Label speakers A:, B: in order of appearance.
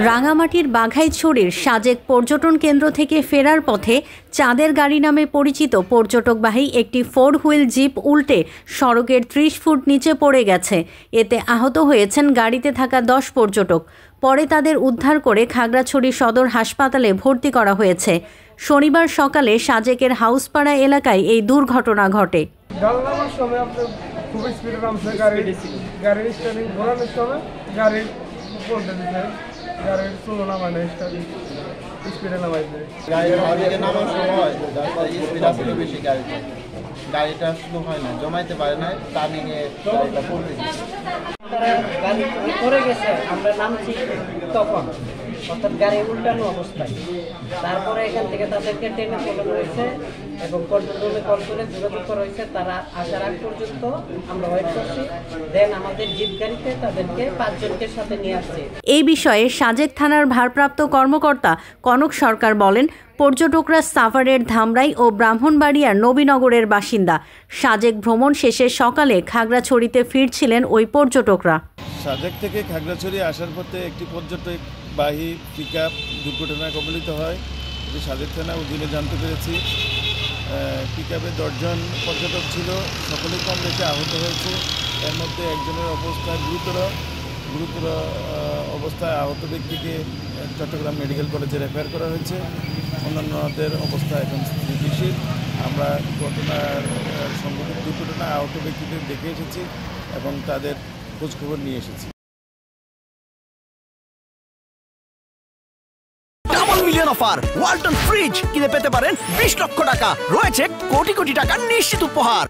A: রাঙামাটির বাঘাইছড়ির সাজেক পর্যটন কেন্দ্র থেকে ফেরার পথে চাঁদের গাড়ি নামে পরিচিত পর্যটকবাহী একটি 4 হুইল জিপ উল্টে সড়কের 30 ফুট নিচে পড়ে গেছে। এতে আহত হয়েছেন গাড়িতে থাকা 10 পর্যটক। পরে তাদের উদ্ধার করে খাগড়াছড়ি সদর হাসপাতালে ভর্তি করা হয়েছে। শনিবার সকালে সাজেকের হাউসপাড়া এলাকায় এই দুর্ঘটনা ঘটে।
B: গাড়িটা স্লো হয় না, জমাইতে পারে না, টার্নিংয়ে গাড়িটা
C: পড়ে গেছে। আমরা নামছি তখন, অর্থাৎ গাড়ি উল্টানো অবস্থায়। তারপরে এখান থেকে তাদেরকে টেনে তোলানো হয়েছে এবং কন্ট্রোল রুমে কল করে যোগাযোগ করা হয়েছে। তারা আসার আগ পর্যন্ত আমরা ওয়েট করছি। দেন আমাদের জিপ গাড়িতে তাদেরকে 5 জনকে সাথে নিয়ে আসছে।
A: এই বিষয়ে সাজেক থানার ভারপ্রাপ্ত কর্মকর্তা কনক সরকার বলেন, পর্যটকরা সাভারের ধামরাই ও ব্রাহ্মণবাড়িয়ার নবীনগরের বাসিন্দা। সাজেক ভ্রমণ শেষে সকালে খাগড়াছড়িতে ফিরছিলেন ওই পর্যটকরা।
D: সাজেক থেকে খাগড়াছড়ি আসার পথে একটি পর্যটকবাহী পিকআপ দুর্ঘটনায় কবলিত হয়। এটি সাজেক থানা অধীনে জানতে পেরেছি। পিকআপে 10 জন পর্যটক ছিল, সকলেই কম বেশি আহত হয়েছে। এর মধ্যে একজনের অবস্থা গুরুতর অবস্থায় আহত ব্যক্তিকে চট্টগ্রাম মেডিকেল কলেজে রেফার করা হয়েছে। অন্যান্যদের অবস্থা এখন স্থিতিশীল। আমরা ঘটনার সংঘটিত দুর্ঘটনায় আহত ব্যক্তিদের দেখে এসেছি এবং তাদের খোঁজখবর নিয়ে এসেছি।
E: Double million offer Walton fridge কিনে পেতে পারেন 20 লক্ষ টাকা, রয়েছে কোটি কোটি টাকার নিশ্চিত উপহার।